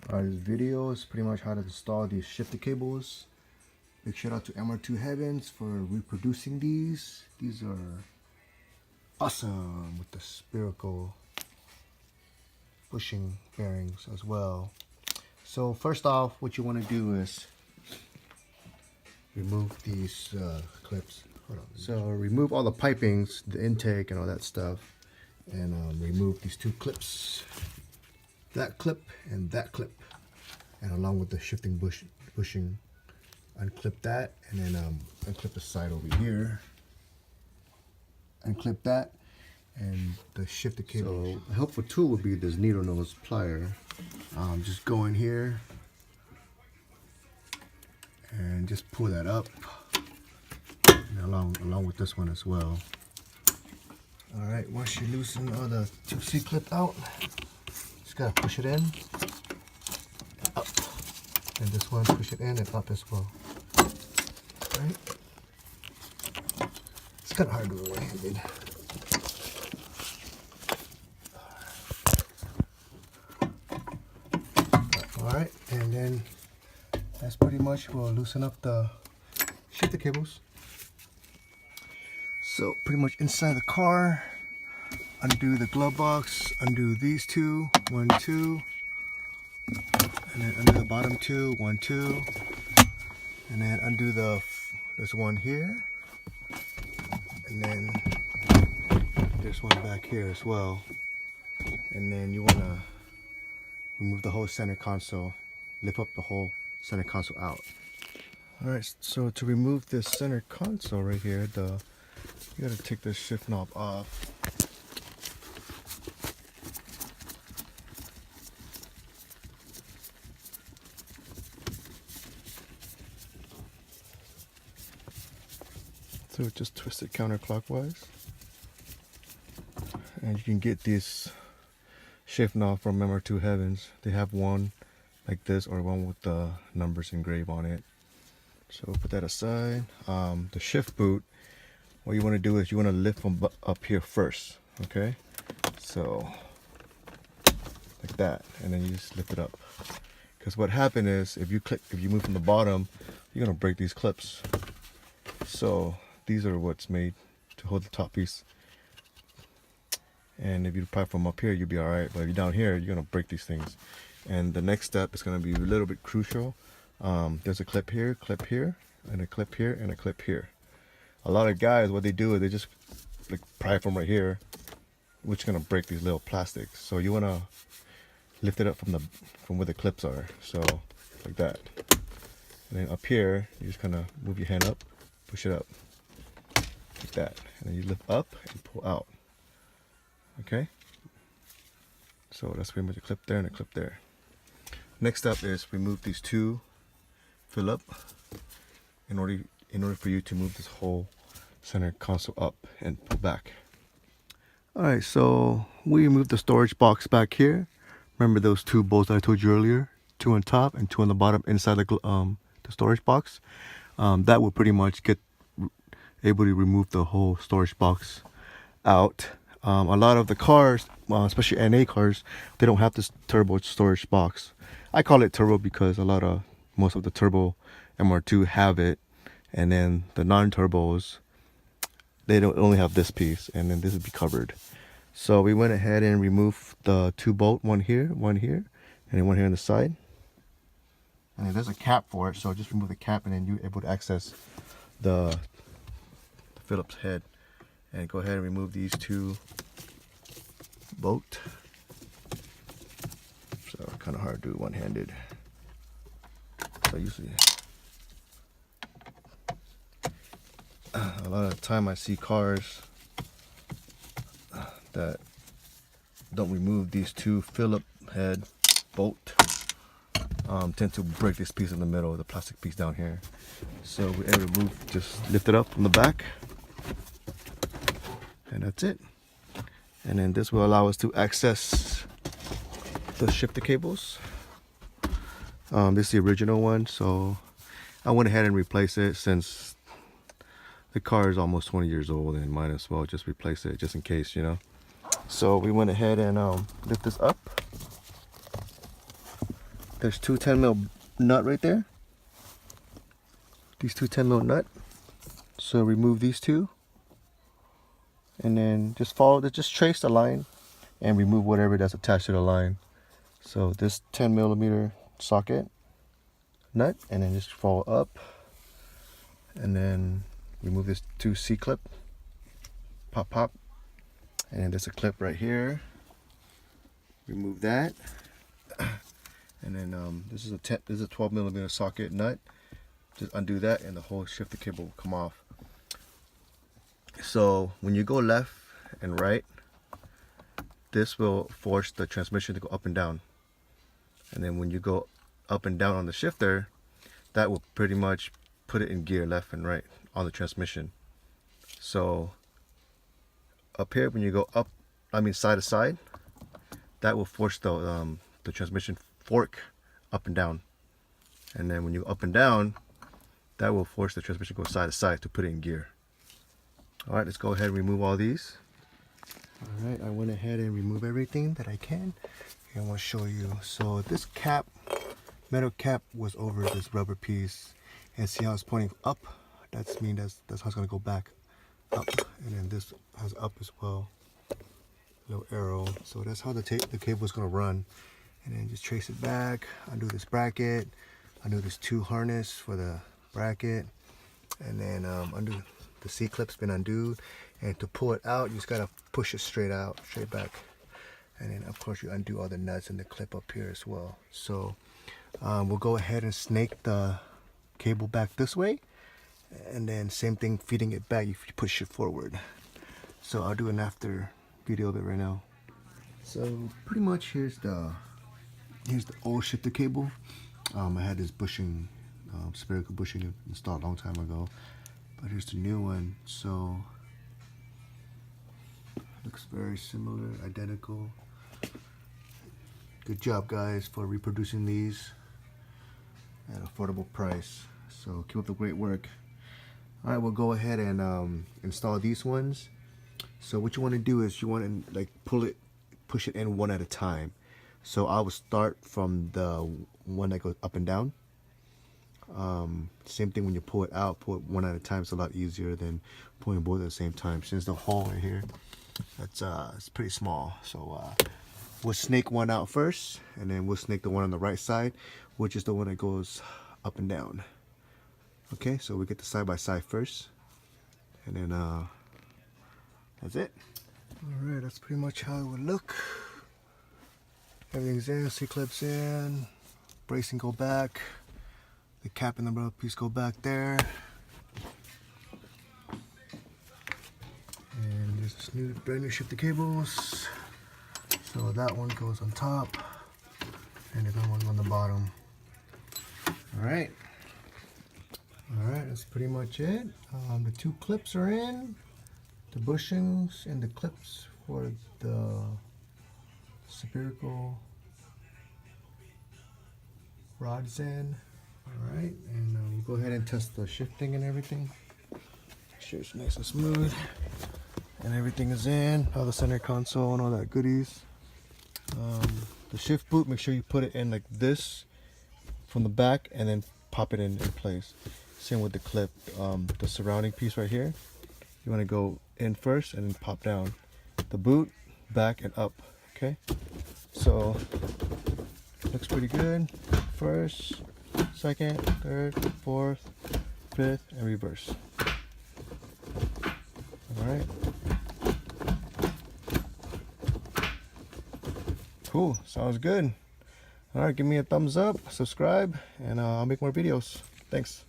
This video is pretty much how to install these shifter cables. Big shout out to BobMr2 Heavens for reproducing these. These are awesome with the spherical bushing bearings as well. So first off, what you want to do is remove these clips. Hold on. So remove all the pipings, the intake and all that stuff, and remove these two clips, that clip and that clip, and along with the shifting bushing, unclip that, and then unclip the side over here, unclip that, and the shifter cable. So a helpful tool would be this needle nose plier. Just go in here and just pull that up, and along with this one as well. All right, once you loosen all the 2C clip out, just gotta push it in, up, and this one push it in and up as well. All right, it's kind of hard to do one-handed. All right, and then that's pretty much will loosen up the shifter cables. So pretty much inside the car, undo the glove box, undo these two, 1, 2, and then undo the bottom two, 1, 2, and then undo this one here, and then there's one back here as well. And then you want to remove the whole center console, lift up the whole center console out. All right, so to remove this center console right here, you gotta take this shift knob off. So just twist it counterclockwise, and you can get this shift knob from BobMr2 Heavens. They have one like this or one with the numbers engraved on it. So we'll put that aside. The shift boot, what you want to do is you want to lift from up here first, okay? So like that, and then you just lift it up. Because what happened is if you move from the bottom, you're gonna break these clips. So these are what's made to hold the top piece. And if you pry from up here, you'll be all right. But if you're down here, you're gonna break these things. And the next step is gonna be a little bit crucial. There's a clip here, and a clip here, and a clip here. A lot of guys, what they do is they just like pry from right here, which is gonna break these little plastics. So you wanna lift it up from where the clips are. So like that. And then up here, you just kind of move your hand up, push it up, like that. And then you lift up and pull out. Okay. So that's pretty much a clip there and a clip there. Next up is remove these two Philip in order for you to move this whole center console up and pull back. All right, so we removed the storage box back here. Remember those two bolts I told you earlier, 2 on top and 2 on the bottom inside the storage box. That will pretty much get able to remove the whole storage box out. A lot of the cars, especially NA cars, they don't have this turbo storage box. I call it turbo because most of the turbo BobMr2 have it, and then the non-turbos, they don't only have this piece, and then this would be covered. So we went ahead and removed the 2 bolt, one here, and then one here on the side. And there's a cap for it, so just remove the cap, and then you're able to access the Phillips head. And go ahead and remove these 2 bolts. So kind of hard to do one-handed. So usually, a lot of the time I see cars that don't remove these 2 Phillip head bolt, tend to break this piece in the middle, the plastic piece down here. So we remove, just lift it up from the back, and that's it. And then this will allow us to access the shifter cables. This is the original one, so I went ahead and replaced it since the car is almost 20 years old, and might as well just replace it just in case, you know. So we went ahead and lift this up. there's two 10mm nut right there. These two 10mm nut. So remove these two, and then just trace the line and remove whatever that's attached to the line. So this 10mm socket nut, and then just follow up, and then remove this 2C clip, pop, and then there's a clip right here. Remove that, and then this is a 12mm socket nut. Just undo that, and the whole shifter cable will come off. So when you go left and right, this will force the transmission to go up and down. And then when you go up and down on the shifter, that will pretty much put it in gear left and right on the transmission. So up here, when you go up, side to side, that will force the transmission fork up and down. And then when you go up and down, that will force the transmission to go side to side to put it in gear. Alright, let's go ahead and remove all these. Alright, I went ahead and removed everything that I can. Here, I want to show you. So this cap, metal cap, was over this rubber piece. And see how it's pointing up? That's how it's going to go back up. And then this has up as well. Little arrow. So that's how the cable is going to run. And then just trace it back. Undo this bracket. Undo this 2 harness for the bracket. And then undo. The C-clip's been undone, and to pull it out, you just gotta push it straight back. And then of course you undo all the nuts and the clip up here as well. So we'll go ahead and snake the cable back this way, and then same thing, feeding it back, you push it forward. So I'll do an after video of it right now. So pretty much here's the old shifter cable. I had this bushing, spherical bushing installed a long time ago. But here's the new one, so looks very similar, identical. Good job, guys, for reproducing these at an affordable price. So keep up the great work. All right, we'll go ahead and install these ones. So what you want to do is you want to push it in one at a time. So I will start from the one that goes up and down. Same thing when you pull it out, pull it one at a time. It's a lot easier than pulling both at the same time. Since the hole right here, it's pretty small. So we'll snake one out first, and then we'll snake the one on the right side, which is the one that goes up and down. Okay, so we get the side by side first, and then that's it. All right, that's pretty much how it would look. Everything's in, C-clips in, bracing go back. The cap and the rubber piece go back there. And there's this brand new shifter cables. So that one goes on top, and the other one on the bottom. Alright. Alright, that's pretty much it. The 2 clips are in. The bushings and the clips for the spherical rods in. Alright, and we'll go ahead and test the shifting and everything. Make sure it's nice and smooth. And everything is in. All the center console and all that goodies. The shift boot, make sure you put it in like this from the back and then pop it in place. Same with the clip. The surrounding piece right here, you want to go in first and then pop down. The boot, back and up. Okay, so looks pretty good. First, second, third, fourth, fifth, and reverse. Alright. Cool, sounds good. Alright, give me a thumbs up, subscribe, and I'll make more videos. Thanks.